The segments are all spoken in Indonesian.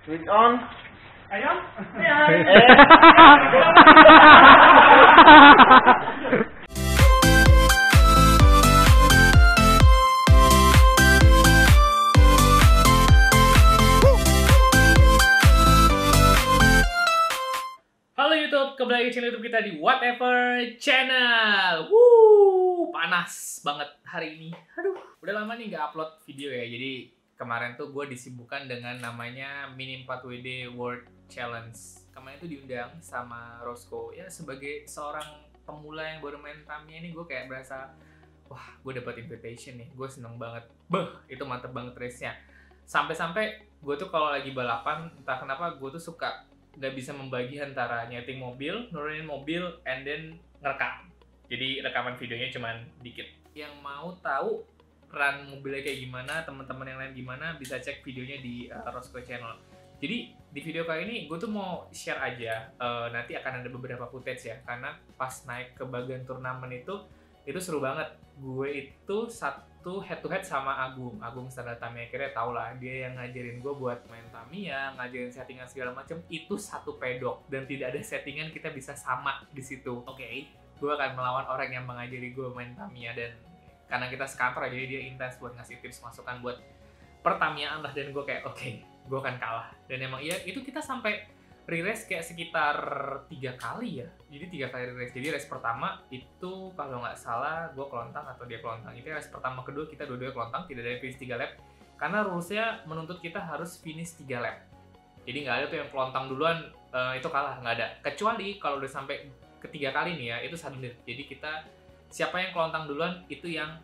Switch on. Ayam? Halo YouTube, kembali lagi di channel YouTube kita di Whatever Channel. Woo, panas banget hari ini. Aduh, udah lama nih nggak upload video ya. Jadi kemarin tuh gue disibukkan dengan namanya Mini 4WD World Challenge. Kemarin itu diundang sama Roscoe. Ya sebagai seorang pemula yang baru main Tamiya ini, gue kayak berasa, wah, gue dapet invitation nih. Gue seneng banget. Itu mantep banget race-nya. Sampai-sampai gue tuh kalau lagi balapan, entah kenapa gue tuh suka nggak bisa membagi antara nyeting mobil, nurunin mobil, and then ngerekam. Jadi rekaman videonya cuman dikit. Yang mau tahu run mobilnya kayak gimana, teman-teman yang lain gimana, bisa cek videonya di Roscoe Channel. Jadi di video kali ini gue tuh mau share aja, nanti akan ada beberapa footage ya, karena pas naik ke bagian turnamen itu seru banget. Gue itu satu head to head sama Agung Standar Tamiya. Akhirnya tau lah, dia yang ngajarin gue buat main Tamiya, ngajarin settingan segala macem. Itu satu pedok dan tidak ada settingan kita bisa sama di situ. Oke, gue akan melawan orang yang mengajari gue main Tamiya, dan karena kita sekantor jadi dia intens buat ngasih tips masukan buat pertamiyaan lah, dan gue kayak oke, gue akan kalah. Dan emang iya, itu kita sampai re-race kayak sekitar 3 kali ya. Jadi 3 kali re-race. Jadi race pertama itu kalau nggak salah gue kelontang atau dia kelontang. Itu race pertama kedua kita dua-duanya kelontang, tidak ada finish 3 lap. Karena rulesnya menuntut kita harus finish 3 lap. Jadi nggak ada tuh yang kelontang duluan itu kalah, nggak ada. Kecuali kalau udah sampai ketiga kali nih ya, itu sudden death. Jadi kita siapa yang kelontang duluan itu yang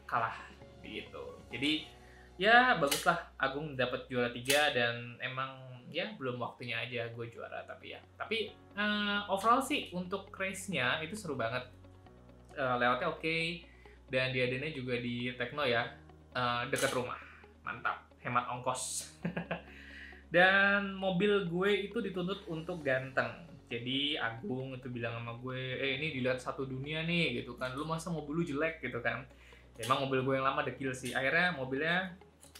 kalah gitu. Jadi ya baguslah Agung dapat juara 3, dan emang ya belum waktunya aja gue juara, tapi overall sih untuk race-nya itu seru banget. Layoutnya oke, dan diadainnya juga di Tekno ya, deket rumah, mantap, hemat ongkos. Dan mobil gue itu dituntut untuk ganteng. Jadi Agung itu bilang sama gue, ini dilihat satu dunia nih gitu kan, lu masa mobil lu jelek gitu kan. Emang mobil gue yang lama dekil sih. Akhirnya mobilnya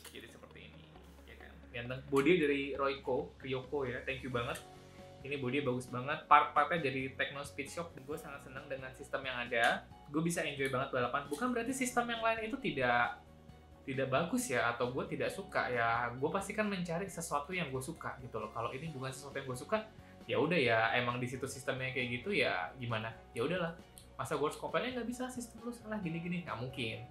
jadi seperti ini ya kan. Ganteng. Bodi dari Ryoko ya, thank you banget. Ini bodi bagus banget. Part-partnya dari Tekno Speed Shock. Gue sangat senang dengan sistem yang ada. Gue bisa enjoy banget balapan. Bukan berarti sistem yang lain itu tidak bagus ya, atau gue tidak suka ya. Gue pasti kan mencari sesuatu yang gue suka gitu loh. Kalau ini bukan sesuatu yang gue suka, ya udah ya, emang di situ sistemnya kayak gitu ya gimana? Ya udahlah. Masa gue harus komplainnya nggak bisa, sistem lu salah gini-gini, nggak mungkin.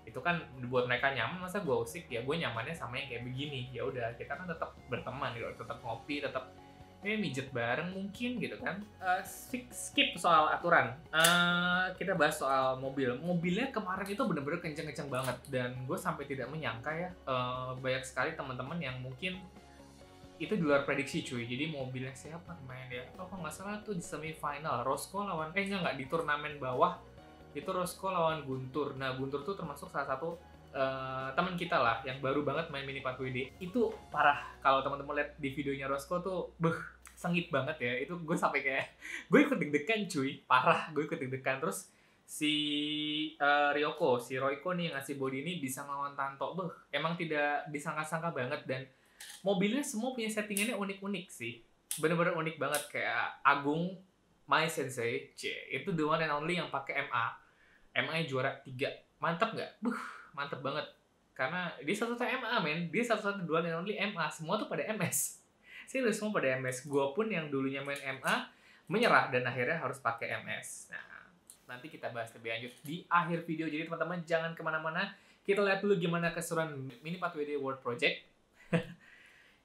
Itu kan buat mereka nyaman, masa gue usik? Ya gue nyamannya sama yang kayak begini. Ya udah, kita kan tetap berteman gitu, tetap ngopi, tetap mijet bareng mungkin gitu kan. Skip soal aturan. Kita bahas soal mobil. Mobilnya kemarin itu bener-bener kenceng-kenceng banget, dan gue sampai tidak menyangka ya, banyak sekali teman-teman yang mungkin itu di luar prediksi cuy. Jadi mobilnya siapa kemarin ya? Oh, kalau nggak salah tuh di semifinal Roscoe lawan nggak, di turnamen bawah itu Roscoe lawan Guntur. Nah, Guntur tuh termasuk salah satu teman kita lah yang baru banget main Mini 4WD. Itu parah. Kalau teman-teman lihat di videonya Roscoe tuh sengit banget ya. Itu gue sampai kayak gue ikut deg-degan cuy. Parah, gue ikut deg-degan. Terus si Royko nih yang ngasih body ini bisa ngelawan Tanto. Emang tidak disangka-sangka banget, dan mobilnya semua punya settingannya unik-unik sih. Bener-bener unik banget. Kayak Agung, My Sensei, itu the one and only yang pakai MA juara 3. Mantep nggak? Mantep banget. Karena dia satu-satunya MA, men. Dia satu-satu the one and only MA. Semua tuh pada MS. Serius, semua pada MS. Gue pun yang dulunya main MA, menyerah dan akhirnya harus pakai MS. Nah, nanti kita bahas lebih lanjut di akhir video. Jadi teman-teman jangan kemana-mana. Kita lihat dulu gimana keseruan Mini 4WD World Project.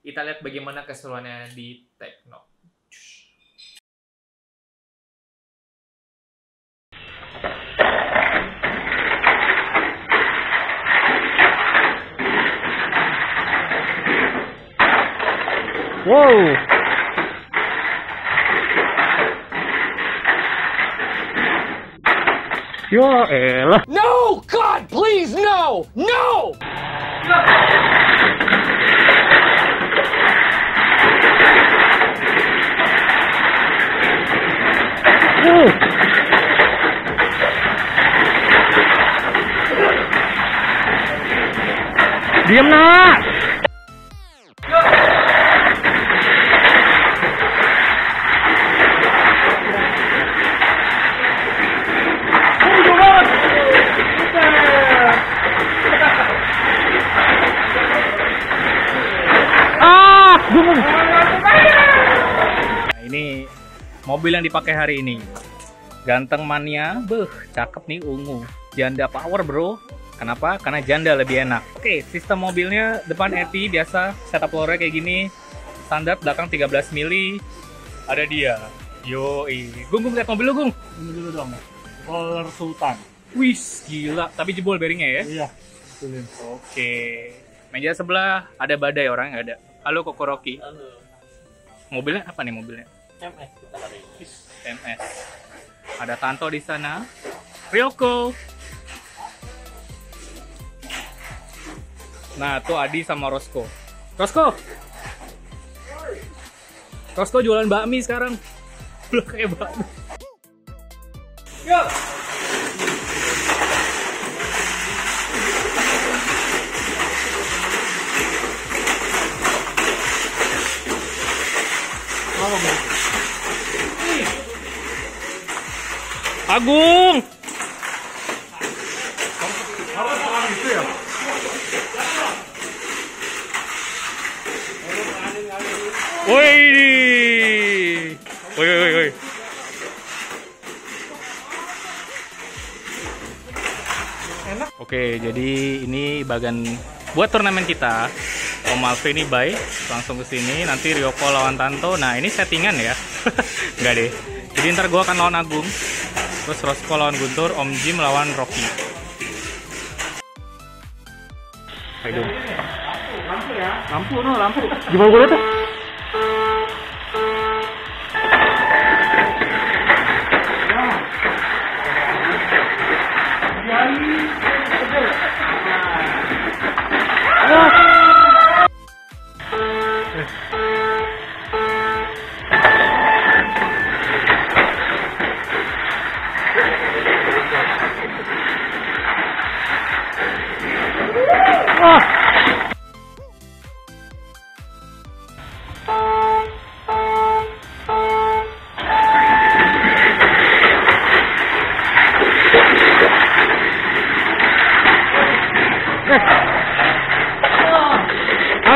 Kita lihat bagaimana keseruannya di Tekno. Wow. Ya elah. No! God, please, no! No! Diam nak. Nah, ini mobil yang dipakai hari ini. Ganteng mania, cakep nih ungu. Janda power bro. Kenapa? Karena janda lebih enak. Oke, sistem mobilnya depan ETI biasa, setup floornya kayak gini. Standar, belakang 13 mili. Ada dia. Yoi. Gung, lihat mobil lu, Gung. Ini dulu dong. Roller Sultan. Wis, gila. Tapi jebol bearingnya ya? Iya. Betulin. Oke. Meja sebelah ada badai, orang nggak ada. Halo Kokoroki. Halo. Mobilnya apa nih mobilnya? MS kita hari ini. MS. Ada Tanto di sana. Ryoko. Nah, tuh Adi sama Rosco. Rosco jualan bakmi sekarang. Belum kayak bakmi. Yo. Agung. Gitu ya? Woi. Oke, jadi ini bagian buat turnamen kita. Om Alfi ini bye, langsung ke sini. Nanti Ryoko lawan Tanto. Nah, ini settingan ya. Enggak deh. Jadi ntar gua akan lawan Agung. Terus Rosco lawan Guntur, Om Jim lawan Rocky. Ayo. Lampu ya? Lampu. Gimana gue lihat tuh?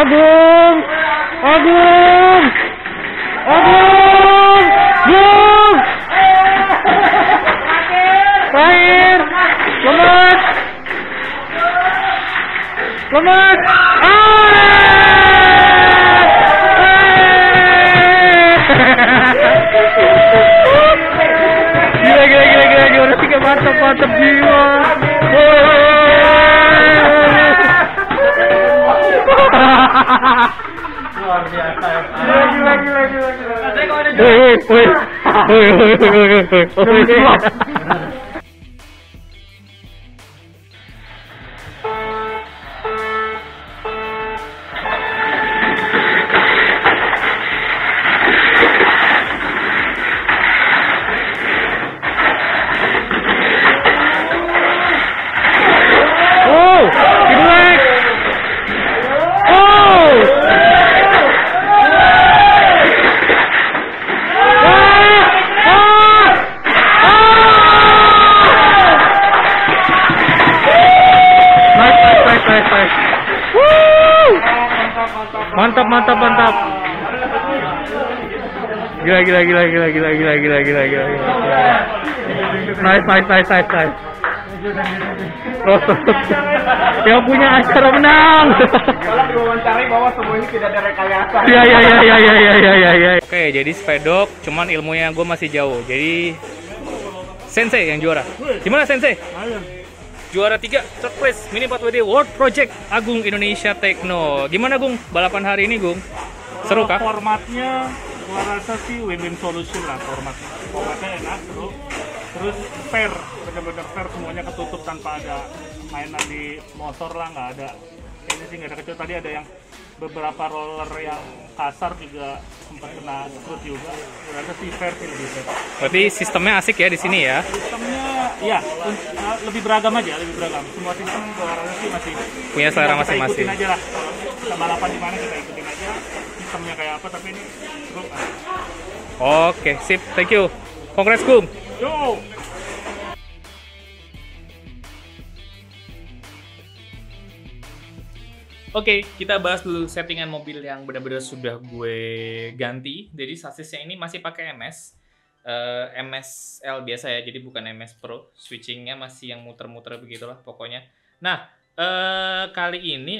Agung! Terakhir! Lemas! Gila, udah 3 mantap jiwa. Luar biasa. Woi. Mantap. Gila. Nice. Yang punya acara menang. Kalau diwawancarai bahwa semua ini tidak ada rekayasa. Iya. Oke, jadi spedok, cuman ilmunya gue masih jauh. Jadi Sensei yang juara. Gimana Sensei? Juara 3, third place, Mini 4WD World Project Agung Indonesia Tekno. Gimana Gung, balapan hari ini Gung? Seru kah? Formatnya gua rasa sih win-win solution lah formatnya. Formatnya enak, bro. Terus fair, benar-benar fair, semuanya ketutup tanpa ada mainan di motor lah, nggak ada. Kayaknya sih nggak ada, kecuali tadi ada yang beberapa roller yang kasar juga sempat kena scrut juga. Gua rasa sih fair sih, lebih fair. Berarti sistemnya asik ya di sini ya? Sistemnya ya lebih beragam aja, semua sistem gua rasa sih masih Punya selera masing-masing. Kita ikutin aja lah, kalau kita balapan di mana kita ikutin aja sistemnya kayak apa, tapi ini seru. Oke, sip, thank you. Congrats Gung. Yo. Oke, kita bahas dulu settingan mobil yang benar-benar sudah gue ganti. Jadi sasisnya ini masih pakai MS, MSL biasa ya, jadi bukan MS Pro. Switchingnya masih yang muter-muter begitulah pokoknya. Nah, kali ini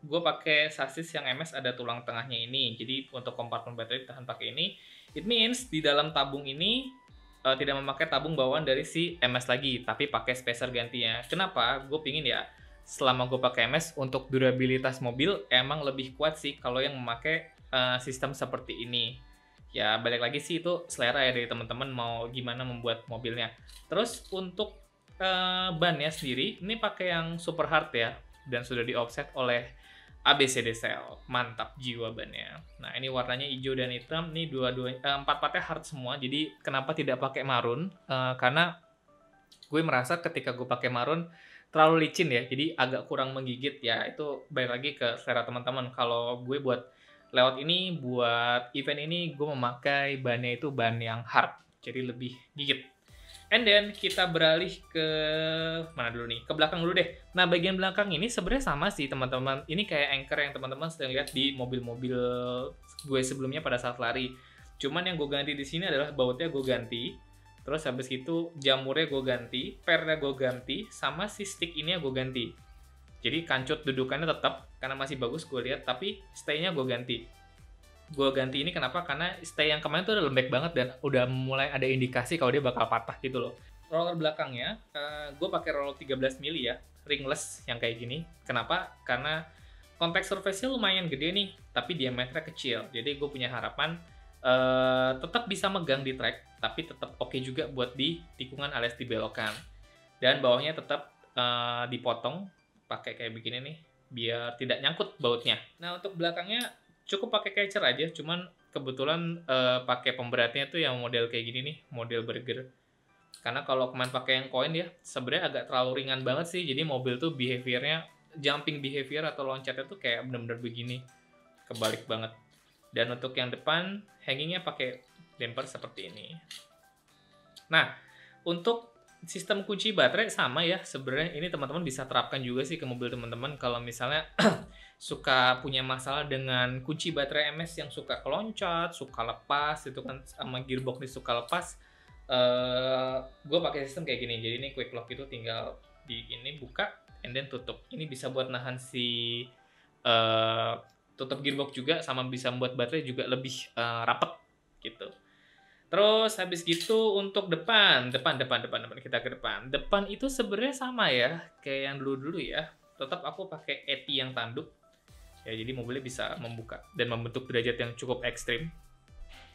gue pakai sasis yang MS ada tulang tengahnya ini. Jadi untuk kompartemen baterai tahan pakai ini. It means di dalam tabung ini tidak memakai tabung bawaan dari si MS lagi, tapi pakai spacer gantinya. Kenapa? Gue pingin ya, selama gue pakai MS untuk durabilitas mobil emang lebih kuat sih kalau yang memakai sistem seperti ini. Ya balik lagi sih itu selera ya dari teman-teman mau gimana membuat mobilnya. Terus untuk bannya sendiri ini pakai yang super hard ya, dan sudah di offset oleh ABCD Cell. Mantap jiwa bannya. Nah ini warnanya hijau dan hitam. Ini empat partnya hard semua. Jadi kenapa tidak pakai marun? Karena gue merasa ketika gue pakai marun terlalu licin ya, jadi agak kurang menggigit ya. Itu balik lagi ke selera teman-teman. Kalau gue buat lewat ini, buat event ini, gue memakai bannya itu ban yang hard, jadi lebih gigit. And then kita beralih ke mana dulu nih? Ke belakang dulu deh. Nah bagian belakang ini sebenarnya sama sih teman-teman. Ini kayak anchor yang teman-teman sering lihat di mobil-mobil gue sebelumnya pada saat lari. Cuman yang gue ganti di sini adalah bautnya gue ganti. Terus habis itu jamurnya gue ganti, pernya gue ganti, sama si stick ini gue ganti. Jadi kancut dudukannya tetap, karena masih bagus gue lihat, tapi stay-nya gue ganti. Gue ganti ini kenapa? Karena stay yang kemarin tuh udah lembek banget dan udah mulai ada indikasi kalau dia bakal patah gitu loh. Roller belakangnya, gue pakai roller 13 mili ya, ringless yang kayak gini. Kenapa? Karena contact surface-nya lumayan gede nih, tapi diameternya kecil. Jadi gue punya harapan tetap bisa megang di track, tapi tetap oke juga buat di tikungan alias di belokan. Dan bawahnya tetap dipotong pakai kayak begini nih, biar tidak nyangkut bautnya. Nah untuk belakangnya cukup pakai catcher aja, cuman kebetulan pakai pemberatnya tuh yang model kayak gini nih, model burger. Karena kalau kemarin pakai yang koin ya, sebenarnya agak terlalu ringan banget sih, jadi mobil tuh behaviornya, jumping behavior atau loncatnya tuh kayak bener-bener begini, kebalik banget. Dan untuk yang depan, hangingnya pakai damper seperti ini. Nah, untuk sistem kunci baterai sama ya. Sebenarnya ini teman-teman bisa terapkan juga sih ke mobil teman-teman. Kalau misalnya suka punya masalah dengan kunci baterai MS yang suka keloncat, suka lepas, itu kan sama gearbox nih suka lepas. Gue pakai sistem kayak gini. Jadi ini quick lock itu tinggal di ini buka, and then tutup. Ini bisa buat nahan si tutup gearbox juga, sama bisa membuat baterai juga lebih rapet gitu. Terus habis gitu untuk depan kita ke depan. Depan itu sebenarnya sama ya kayak yang dulu ya. Tetap aku pakai ETI yang tanduk. Ya jadi mobilnya bisa membuka dan membentuk derajat yang cukup ekstrim.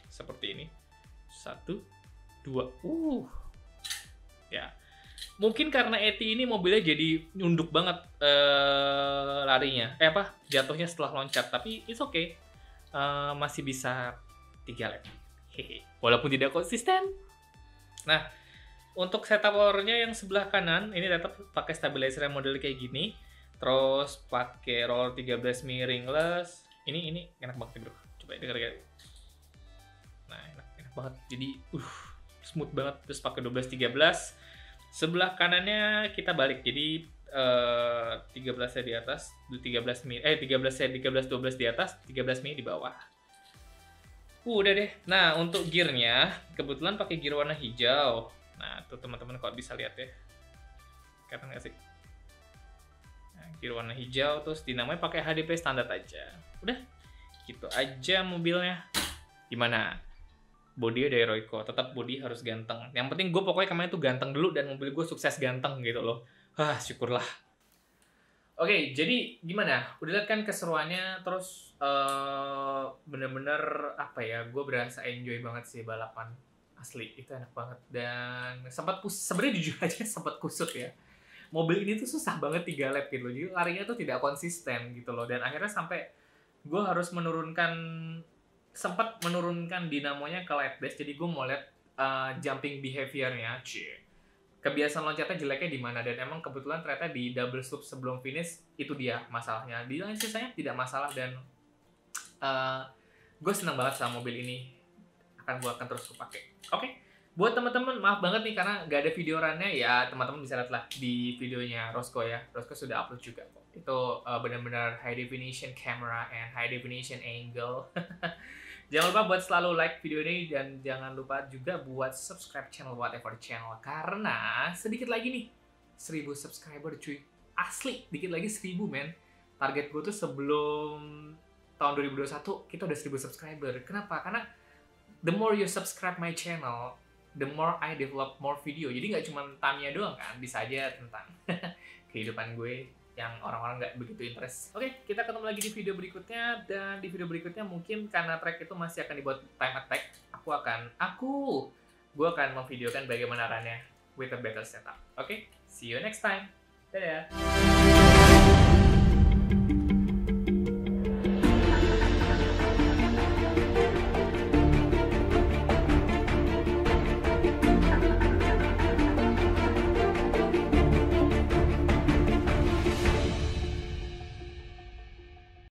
Seperti ini. 1 2. Ya. Mungkin karena ETI ini mobilnya jadi nunduk banget larinya. Jatuhnya setelah loncat, tapi it's okay. Masih bisa 3 lap. Walaupun tidak konsisten. Nah, untuk setup powernya yang sebelah kanan ini tetap pakai stabilizer yang model kayak gini. Terus pakai roller 13 mili ringless. Ini enak banget nih, bro. Coba denger ya. Nah, enak banget. Jadi smooth banget. Terus pakai 12-13. Sebelah kanannya kita balik. Jadi 13-nya di atas, 13 mili 13-12 di atas, 13 mili di bawah. Udah deh. Nah, untuk gearnya kebetulan pakai gear warna hijau. Nah, tuh teman-teman kalau bisa lihat ya. Kelihatan nggak sih? Nah, gear warna hijau, terus dinamanya pakai HDP standar aja. Udah. Gitu aja mobilnya. Gimana? Body dari Royco. Tetap body harus ganteng. Yang penting gue pokoknya kemarin tuh ganteng dulu dan mobil gue sukses ganteng gitu loh. Syukurlah. Oke, jadi gimana? Udah lihat kan keseruannya, terus bener-bener apa ya? Gue berasa enjoy banget sih balapan asli, itu enak banget. Dan sempat sebenarnya jujur aja sempat kusut ya. Mobil ini tuh susah banget 3 lap gitu loh. Jadi larinya tuh tidak konsisten gitu loh. Dan akhirnya sampai gue harus sempat menurunkan dinamonya ke lap base. Jadi gue mau lihat jumping behaviornya. Kebiasaan loncatnya jeleknya di mana, dan emang kebetulan ternyata di double loop sebelum finish itu dia masalahnya. Di lain sisanya tidak masalah, dan gue senang banget sama mobil ini. Gue akan terus pakai. Oke. Buat teman-teman, maaf banget nih karena nggak ada video runnya ya, teman-teman bisa lihat lah di videonya Roscoe ya. Roscoe sudah upload juga kok. Itu benar-benar high definition camera and high definition angle. Jangan lupa buat selalu like video ini dan jangan lupa juga buat subscribe channel Whatever Channel karena sedikit lagi nih 1000 subscriber cuy. Asli, dikit lagi 1000 men. Target gue tuh sebelum tahun 2021 kita udah 1000 subscriber. Kenapa? Karena the more you subscribe my channel, the more I develop more video. Jadi nggak cuma Tamiya doang kan, bisa aja tentang kehidupan gue yang orang-orang nggak begitu interest. Oke, kita ketemu lagi di video berikutnya. Dan di video berikutnya mungkin karena track itu masih akan dibuat time attack, gue akan memvideokan bagaimana runnya with a better setup. Oke, see you next time. Dadah!